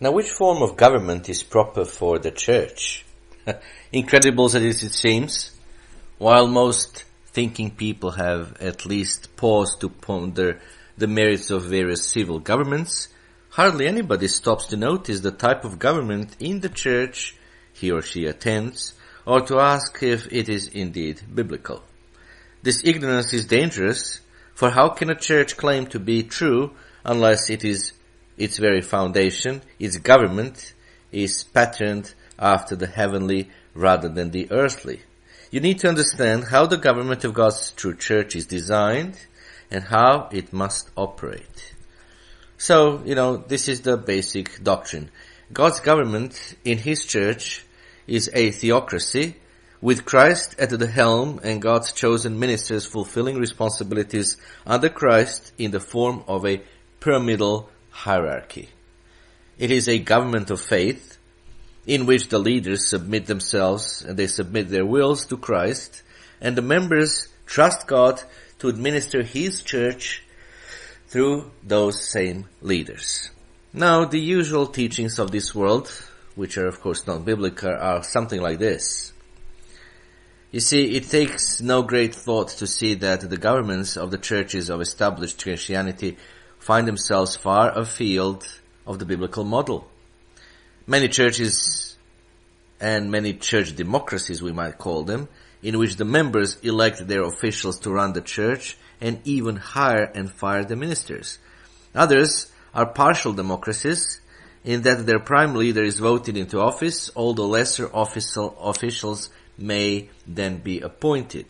Now, which form of government is proper for the church? Incredible as it seems, while most thinking people have at least paused to ponder the merits of various civil governments, hardly anybody stops to notice the type of government in the church he or she attends, or to ask if it is indeed biblical. This ignorance is dangerous, for how can a church claim to be true unless it is its very foundation, its government, is patterned after the heavenly rather than the earthly? You need to understand how the government of God's true church is designed and how it must operate. So, this is the basic doctrine. God's government in His church is a theocracy, with Christ at the helm and God's chosen ministers fulfilling responsibilities under Christ in the form of a pyramidal hierarchy. It is a government of faith, in which the leaders submit themselves and they submit their wills to Christ, and the members trust God to administer His church through those same leaders. Now, the usual teachings of this world, which are of course not biblical, are something like this. You see, it takes no great thought to see that the governments of the churches of established Christianity find themselves far afield of the biblical model. Many churches and many church democracies, we might call them, in which the members elect their officials to run the church and even hire and fire the ministers. Others are partial democracies, in that their prime leader is voted into office, although lesser officials may then be appointed.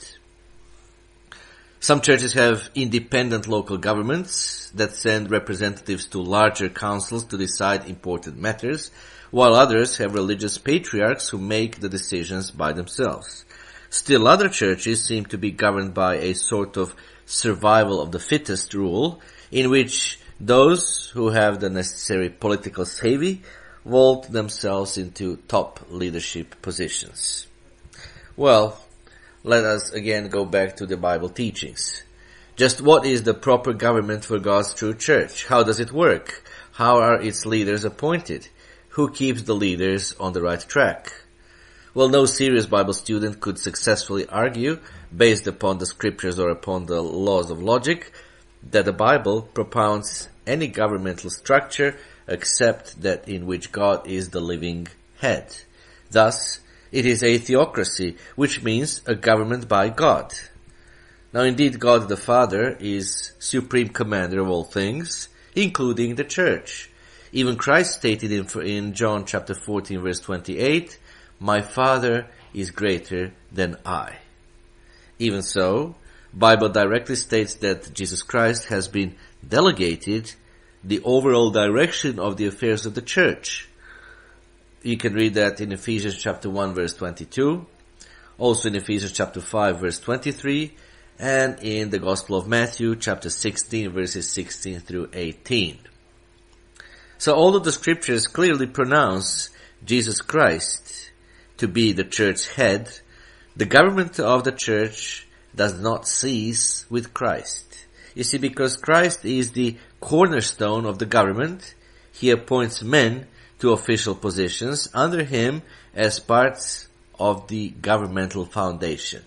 Some churches have independent local governments that send representatives to larger councils to decide important matters, while others have religious patriarchs who make the decisions by themselves. Still other churches seem to be governed by a sort of survival of the fittest rule, in which those who have the necessary political savvy vault themselves into top leadership positions. Well, let us again go back to the Bible teachings. Just what is the proper government for God's true church? How does it work? How are its leaders appointed? Who keeps the leaders on the right track? Well, no serious Bible student could successfully argue, based upon the scriptures or upon the laws of logic, that the Bible propounds any governmental structure except that in which God is the living head. Thus, it is a theocracy, which means a government by God. Now indeed, God the Father is supreme commander of all things, including the church. Even Christ stated in John chapter 14 verse 28, "My Father is greater than I." Even so, Bible directly states that Jesus Christ has been delegated the overall direction of the affairs of the church. You can read that in Ephesians chapter 1 verse 22, also in Ephesians chapter 5 verse 23, and in the Gospel of Matthew chapter 16 verses 16 through 18. So although the scriptures clearly pronounce Jesus Christ to be the church's head, the government of the church does not cease with Christ. You see, because Christ is the cornerstone of the government, He appoints men to official positions under Him as parts of the governmental foundation.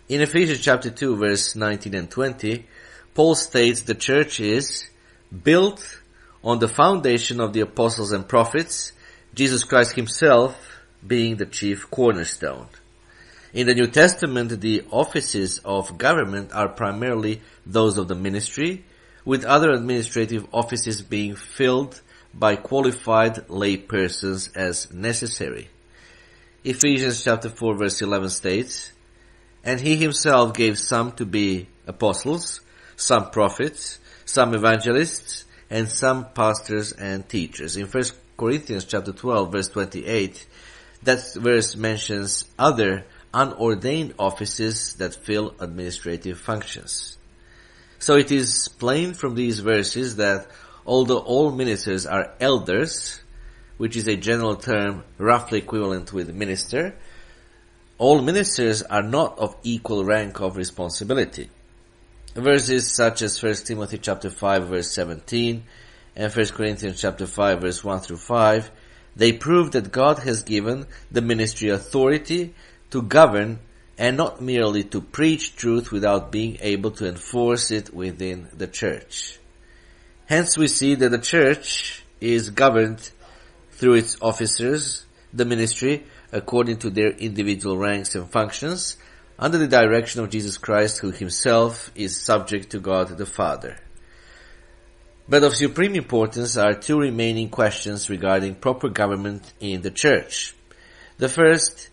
In Ephesians chapter 2 verse 19 and 20, Paul states the church is built on the foundation of the apostles and prophets, Jesus Christ Himself being the chief cornerstone. In the New Testament, the offices of government are primarily those of the ministry, with other administrative offices being filled by qualified lay persons as necessary. Ephesians chapter 4 verse 11 states, "And He Himself gave some to be apostles, some prophets, some evangelists, and some pastors and teachers." In 1 Corinthians chapter 12 verse 28, that verse mentions other unordained offices that fill administrative functions. So it is plain from these verses that although all ministers are elders, which is a general term roughly equivalent with minister, all ministers are not of equal rank of responsibility. Verses such as 1 Timothy chapter 5 verse 17 and 1 Corinthians chapter 5 verse 1 through 5, they prove that God has given the ministry authority to govern and not merely to preach truth without being able to enforce it within the church. Hence we see that the church is governed through its officers, the ministry, according to their individual ranks and functions, under the direction of Jesus Christ, who himself is subject to God the Father. But of supreme importance are two remaining questions regarding proper government in the church. The first,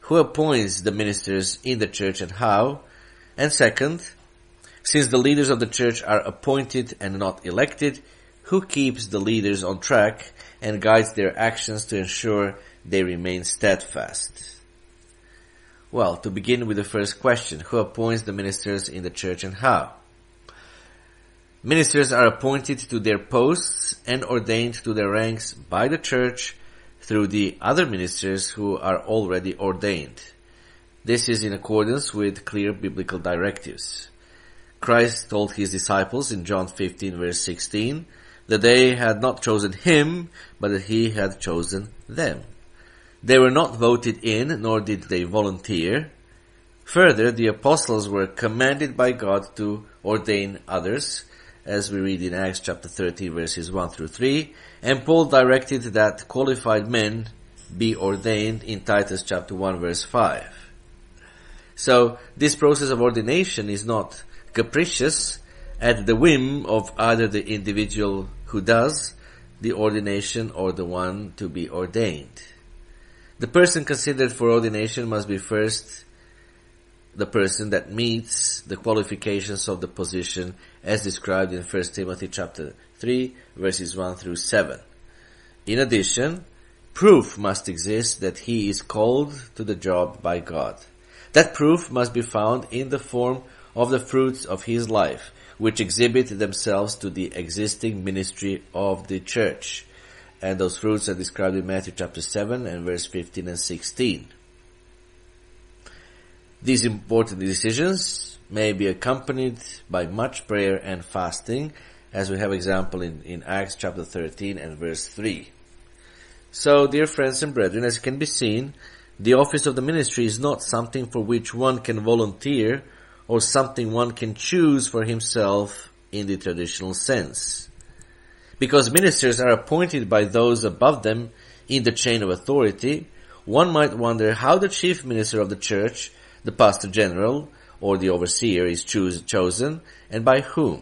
who appoints the ministers in the church and how? And second, since the leaders of the church are appointed and not elected, who keeps the leaders on track and guides their actions to ensure they remain steadfast? Well, to begin with the first question, who appoints the ministers in the church and how? Ministers are appointed to their posts and ordained to their ranks by the church through the other ministers who are already ordained. This is in accordance with clear biblical directives. Christ told his disciples in John 15 verse 16 that they had not chosen him, but that he had chosen them. They were not voted in, nor did they volunteer. Further, the apostles were commanded by God to ordain others, as we read in Acts chapter 13 verses 1 through 3, and Paul directed that qualified men be ordained in Titus chapter 1 verse 5. So, this process of ordination is not capricious at the whim of either the individual who does the ordination or the one to be ordained. The person considered for ordination must be first the person that meets the qualifications of the position as described in 1 Timothy chapter 3 verses 1 through 7. In addition, proof must exist that he is called to the job by God. That proof must be found in the form of the fruits of his life, which exhibit themselves to the existing ministry of the church. And those fruits are described in Matthew chapter 7 and verse 15 and 16. These important decisions may be accompanied by much prayer and fasting, as we have example in Acts chapter 13 and verse 3. So, dear friends and brethren, as can be seen, the office of the ministry is not something for which one can volunteer or something one can choose for himself in the traditional sense. Because ministers are appointed by those above them in the chain of authority, one might wonder how the chief minister of the church, the pastor general, or the overseer is chosen, and by whom.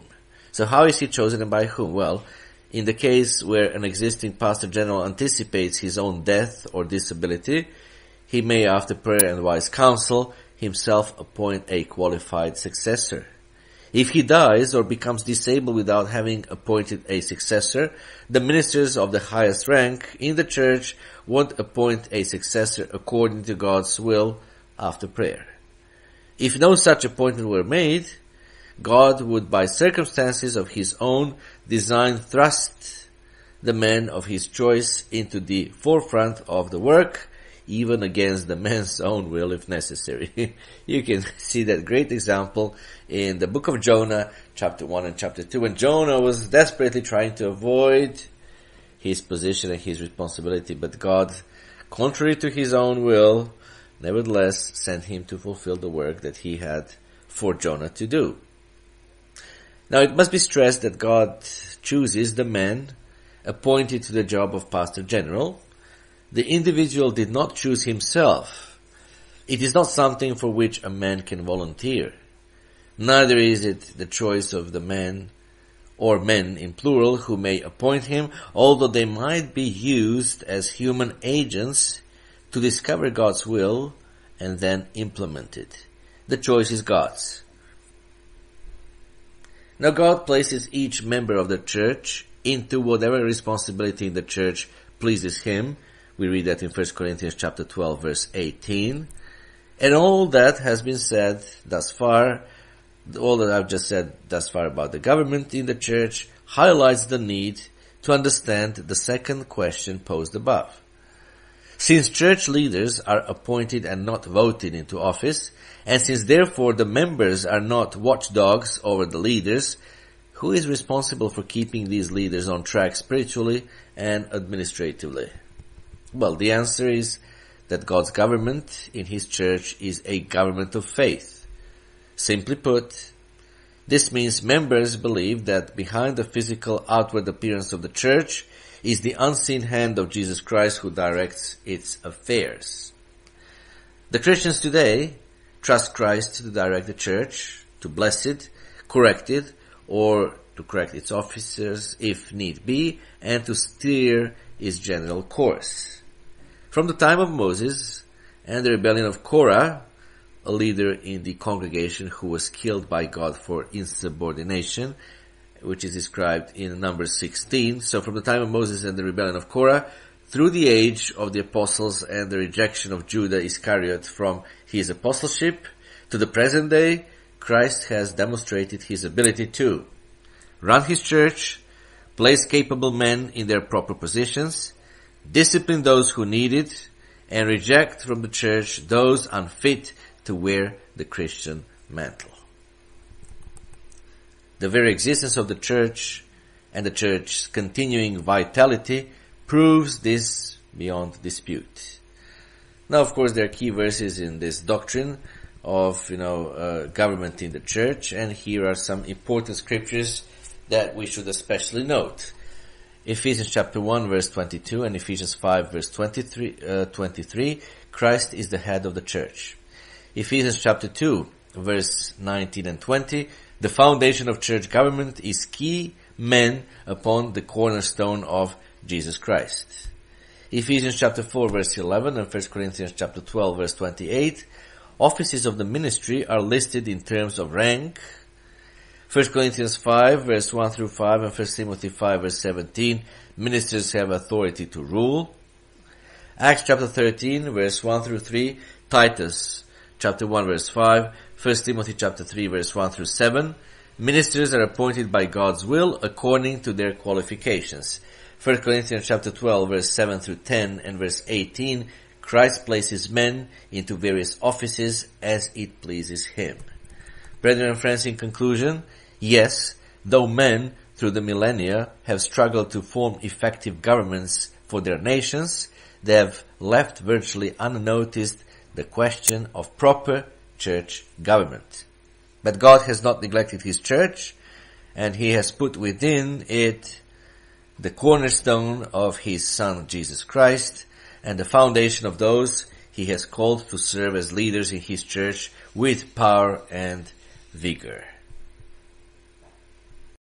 So how is he chosen and by whom? Well, in the case where an existing pastor general anticipates his own death or disability, he may, after prayer and wise counsel, himself appoint a qualified successor. If he dies or becomes disabled without having appointed a successor, the ministers of the highest rank in the church won't appoint a successor according to God's will after prayer. If no such appointment were made, God would, by circumstances of his own design, thrust the man of his choice into the forefront of the work, even against the man's own will if necessary. You can see that great example in the book of Jonah, chapter 1 and chapter 2, when Jonah was desperately trying to avoid his position and his responsibility, but God, contrary to his own will, nevertheless sent him to fulfill the work that he had for Jonah to do. Now it must be stressed that God chooses the man appointed to the job of pastor general. The individual did not choose himself. It is not something for which a man can volunteer. Neither is it the choice of the man, or men in plural, who may appoint him, although they might be used as human agents to discover God's will and then implement it. The choice is God's. Now God places each member of the church into whatever responsibility in the church pleases him. We read that in 1 Corinthians chapter 12 verse 18. And all that has been said thus far, all that I've just said thus far about the government in the church, highlights the need to understand the second question posed above. Since church leaders are appointed and not voted into office, and since therefore the members are not watchdogs over the leaders, Who is responsible for keeping these leaders on track spiritually and administratively? Well, the answer is that God's government in His church is a government of faith. Simply put, this means members believe that behind the physical outward appearance of the church is the unseen hand of Jesus Christ who directs its affairs. The Christians today trust Christ to direct the church, to bless it, correct it, or to correct its officers if need be, and to steer its general course. From the time of Moses and the rebellion of Korah, a leader in the congregation who was killed by God for insubordination, which is described in Numbers 16. So from the time of Moses and the rebellion of Korah, through the age of the apostles and the rejection of Judah Iscariot from his apostleship, to the present day, Christ has demonstrated his ability to run his church, place capable men in their proper positions, discipline those who need it, and reject from the church those unfit to wear the Christian mantle. The very existence of the church and the church's continuing vitality proves this beyond dispute. Now, of course, there are key verses in this doctrine of, government in the church, and here are some important scriptures that we should especially note. Ephesians chapter 1 verse 22 and Ephesians 5 verse 23, Christ is the head of the church. Ephesians chapter 2 verse 19 and 20, the foundation of church government is key men upon the cornerstone of Jesus Christ. Ephesians chapter 4 verse 11 and 1 Corinthians chapter 12 verse 28, offices of the ministry are listed in terms of rank. 1 Corinthians 5 verse 1 through 5 and 1 Timothy 5 verse 17, ministers have authority to rule. Acts chapter 13 verse 1 through 3, Titus chapter 1 verse 5, 1 Timothy chapter 3 verse 1 through 7, ministers are appointed by God's will according to their qualifications. 1 Corinthians chapter 12 verse 7 through 10 and verse 18, Christ places men into various offices as it pleases Him. Brethren and friends, in conclusion, yes, though men through the millennia have struggled to form effective governments for their nations, they have left virtually unnoticed the question of proper church government. But God has not neglected His church, and He has put within it the cornerstone of His Son Jesus Christ, and the foundation of those He has called to serve as leaders in His church with power and vigor.